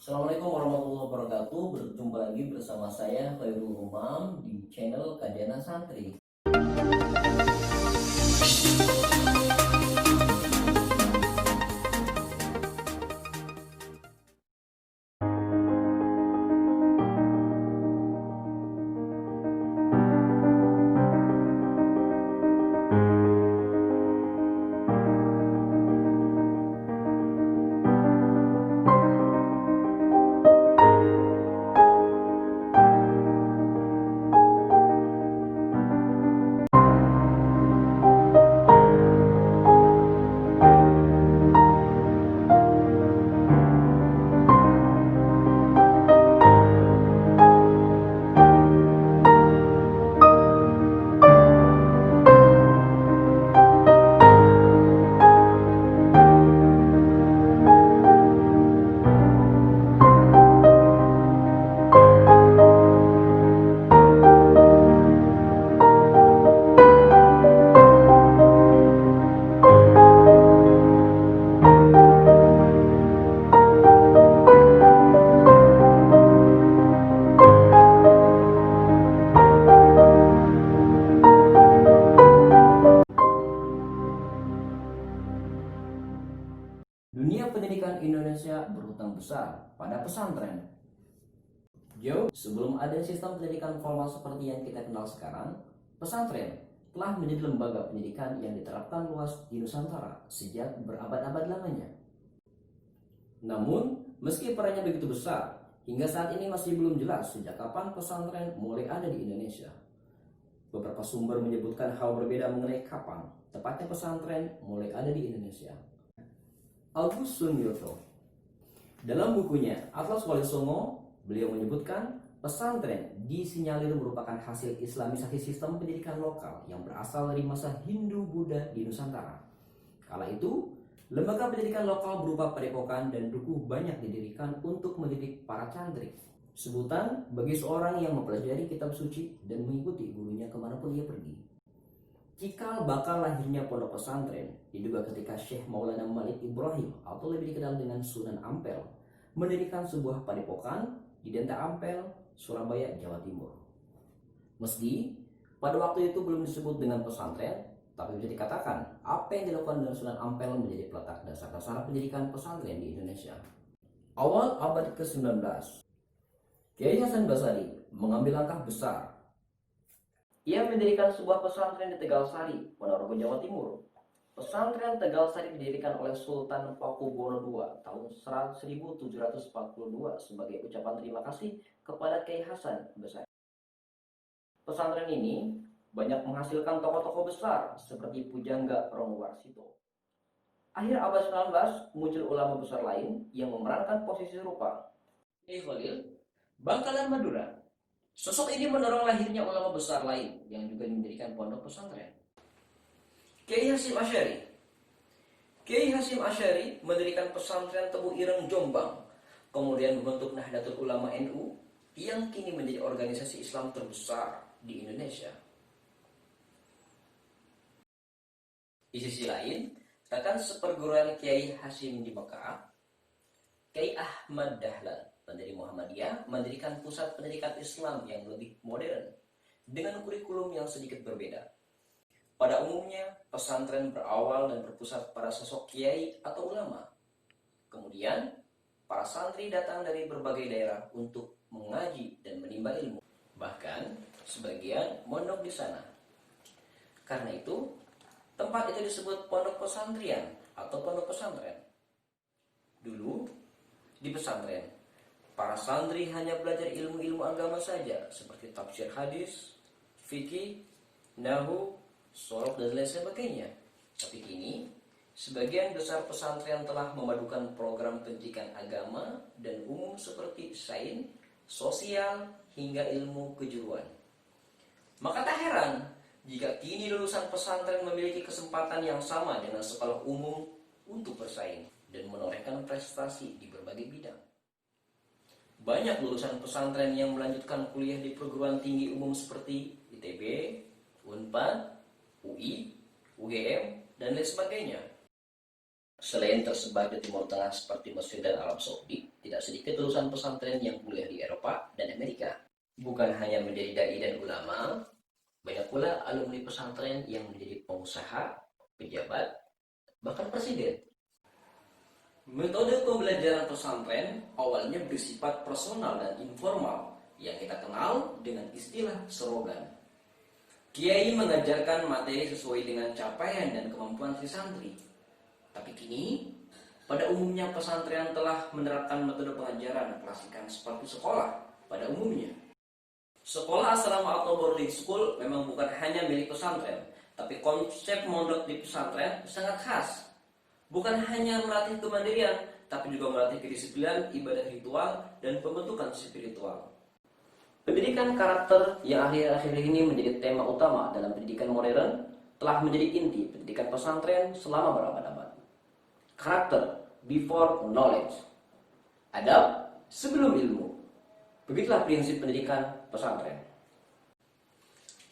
Assalamualaikum warahmatullahi wabarakatuh. Berjumpa lagi bersama saya Khairul Umam di channel Kadena Santri. Dunia pendidikan Indonesia berhutang besar pada pesantren. Jauh sebelum ada sistem pendidikan formal seperti yang kita kenal sekarang, pesantren telah menjadi lembaga pendidikan yang diterapkan luas di Nusantara sejak berabad-abad lamanya. Namun, meski perannya begitu besar, hingga saat ini masih belum jelas sejak kapan pesantren mulai ada di Indonesia. Beberapa sumber menyebutkan hal berbeda mengenai kapan tepatnya pesantren mulai ada di Indonesia. Agus Sunyoto dalam bukunya Atlas Wali Songo, beliau menyebutkan pesantren disinyalir merupakan hasil islamisasi sistem pendidikan lokal yang berasal dari masa Hindu-Buddha di Nusantara. Kala itu, lembaga pendidikan lokal berupa padepokan dan dukuh banyak didirikan untuk mendidik para santri. Sebutan bagi seorang yang mempelajari kitab suci dan mengikuti gurunya kemanapun ia pergi. Cikal bakal lahirnya pondok pesantren diduga ketika Syekh Maulana Malik Ibrahim atau lebih dikenal dengan Sunan Ampel mendirikan sebuah padepokan di Denta Ampel, Surabaya, Jawa Timur. Meski pada waktu itu belum disebut dengan pesantren, tapi bisa dikatakan apa yang dilakukan dengan Sunan Ampel menjadi peletak dasar-dasar pendidikan pesantren di Indonesia. Awal abad ke-19, Kiai Hasan Basri mengambil langkah besar. Ia mendirikan sebuah pesantren di Tegal Sari, Ponorogo, Jawa Timur. Pesantren Tegal Sari didirikan oleh Sultan Pakubuwono II tahun 1742 sebagai ucapan terima kasih kepada Kiai Hasan Basri. Pesantren ini banyak menghasilkan tokoh-tokoh besar seperti Pujangga Romowarsito. Akhir abad 19 muncul ulama besar lain yang memerankan posisi serupa. Kiai Khalil, Bangkalan Madura. Sosok ini mendorong lahirnya ulama besar lain yang juga mendirikan pondok pesantren. Kiai Hasyim Asy'ari. Kiai Hasyim Asy'ari mendirikan pesantren Tebu Ireng Jombang, kemudian membentuk Nahdlatul Ulama NU yang kini menjadi organisasi Islam terbesar di Indonesia. Di sisi lain, rekan seperguruan Kiai Hasyim di Mekah, Kiai Ahmad Dahlan pendiri Muhammadiyah mendirikan pusat pendidikan Islam yang lebih modern dengan kurikulum yang sedikit berbeda. Pada umumnya, pesantren berawal dan berpusat pada sosok kiai atau ulama. Kemudian, para santri datang dari berbagai daerah untuk mengaji dan menimba ilmu. Bahkan, sebagian mondok di sana. Karena itu, tempat itu disebut pondok pesantren atau pondok pesantren. Dulu, di pesantren, para santri hanya belajar ilmu-ilmu agama saja seperti tafsir hadis, fikih, nahwu, sorok dan lain sebagainya. Tapi kini, sebagian besar pesantren telah memadukan program pendidikan agama dan umum seperti sains, sosial, hingga ilmu kejuruan. Maka tak heran jika kini lulusan pesantren memiliki kesempatan yang sama dengan sekolah umum untuk bersaing dan menorehkan prestasi di berbagai bidang. Banyak lulusan pesantren yang melanjutkan kuliah di perguruan tinggi umum seperti ITB, Unpad, UI, UGM, dan lain sebagainya. Selain tersebar di Timur Tengah seperti Mesir dan Arab Saudi, tidak sedikit lulusan pesantren yang kuliah di Eropa dan Amerika. Bukan hanya menjadi dai dan ulama, banyak pula alumni pesantren yang menjadi pengusaha, pejabat, bahkan presiden. Metode pembelajaran pesantren awalnya bersifat personal dan informal yang kita kenal dengan istilah serogan. Kiai mengajarkan materi sesuai dengan capaian dan kemampuan si santri. Tapi kini, pada umumnya pesantren telah menerapkan metode pengajaran klasikan seperti sekolah pada umumnya. Sekolah asrama atau boarding school memang bukan hanya milik pesantren, tapi konsep mondok di pesantren sangat khas. Bukan hanya melatih kemandirian, tapi juga melatih kedisiplinan, ibadah ritual, dan pembentukan spiritual. Pendidikan karakter yang akhir-akhir ini menjadi tema utama dalam pendidikan modern telah menjadi inti pendidikan pesantren selama berabad-abad. Karakter before knowledge. Adab sebelum ilmu. Begitulah prinsip pendidikan pesantren.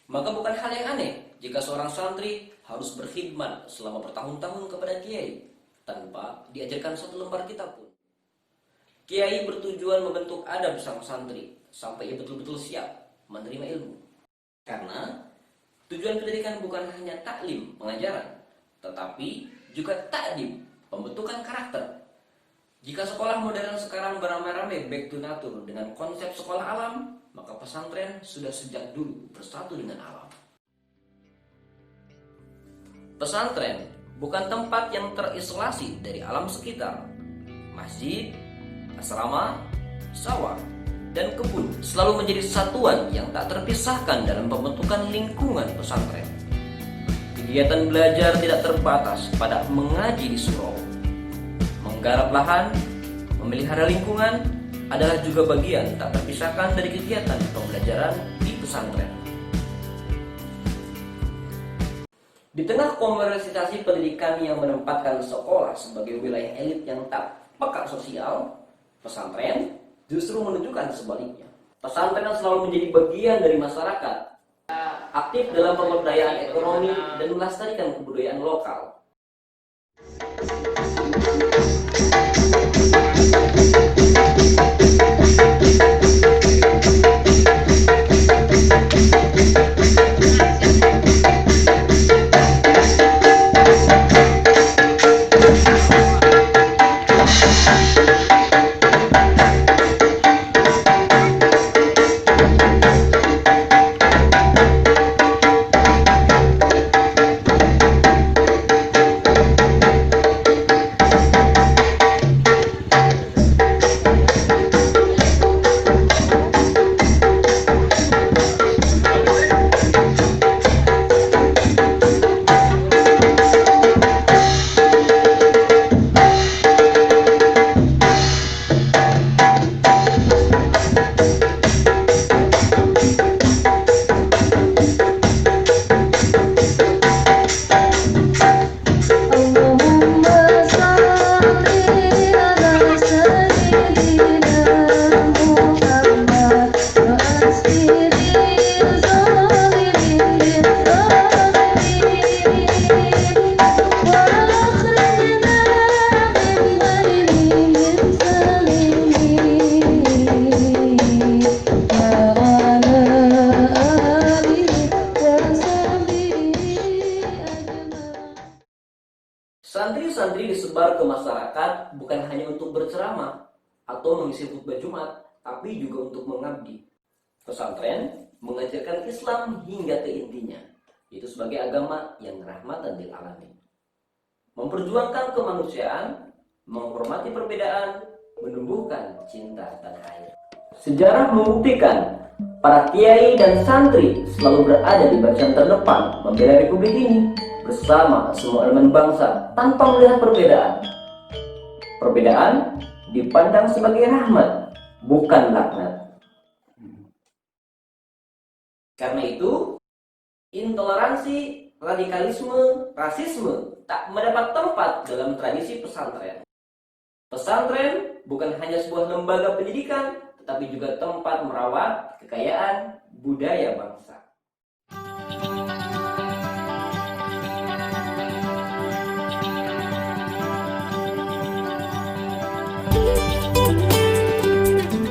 Maka bukan hal yang aneh jika seorang santri harus berkhidmat selama bertahun-tahun kepada kiai tanpa diajarkan satu lembar kitab pun. Kiai bertujuan membentuk adab sang santri sampai ia betul-betul siap menerima ilmu. Karena tujuan pendidikan bukan hanya taklim, pengajaran, tetapi juga takdim, pembentukan karakter. Jika sekolah modern sekarang beramai-ramai back to nature dengan konsep sekolah alam, maka pesantren sudah sejak dulu bersatu dengan alam. Pesantren bukan tempat yang terisolasi dari alam sekitar. Masjid, asrama, sawah, dan kebun selalu menjadi satuan yang tak terpisahkan dalam pembentukan lingkungan pesantren. Kegiatan belajar tidak terbatas pada mengaji di surau. Menggarap lahan, memelihara lingkungan adalah juga bagian tak terpisahkan dari kegiatan pembelajaran di pesantren. Di tengah komersialisasi pendidikan yang menempatkan sekolah sebagai wilayah elit yang tak peka sosial, pesantren justru menunjukkan sebaliknya. Pesantren selalu menjadi bagian dari masyarakat, aktif dalam pemberdayaan ekonomi dan melestarikan kebudayaan lokal. Santri-santri disebar ke masyarakat bukan hanya untuk berceramah atau mengisi khutbah Jumat, tapi juga untuk mengabdi. Pesantren mengajarkan Islam hingga ke intinya, yaitu sebagai agama yang rahmatan lil alamin. Memperjuangkan kemanusiaan, menghormati perbedaan, menumbuhkan cinta tanah air. Sejarah membuktikan para kiai dan santri selalu berada di barisan terdepan membela republik ini bersama semua elemen bangsa tanpa melihat perbedaan. Perbedaan dipandang sebagai rahmat, bukan laknat. Karena itu, intoleransi, radikalisme, rasisme tak mendapat tempat dalam tradisi pesantren. Pesantren bukan hanya sebuah lembaga pendidikan, tetapi juga tempat merawat kekayaan budaya bangsa.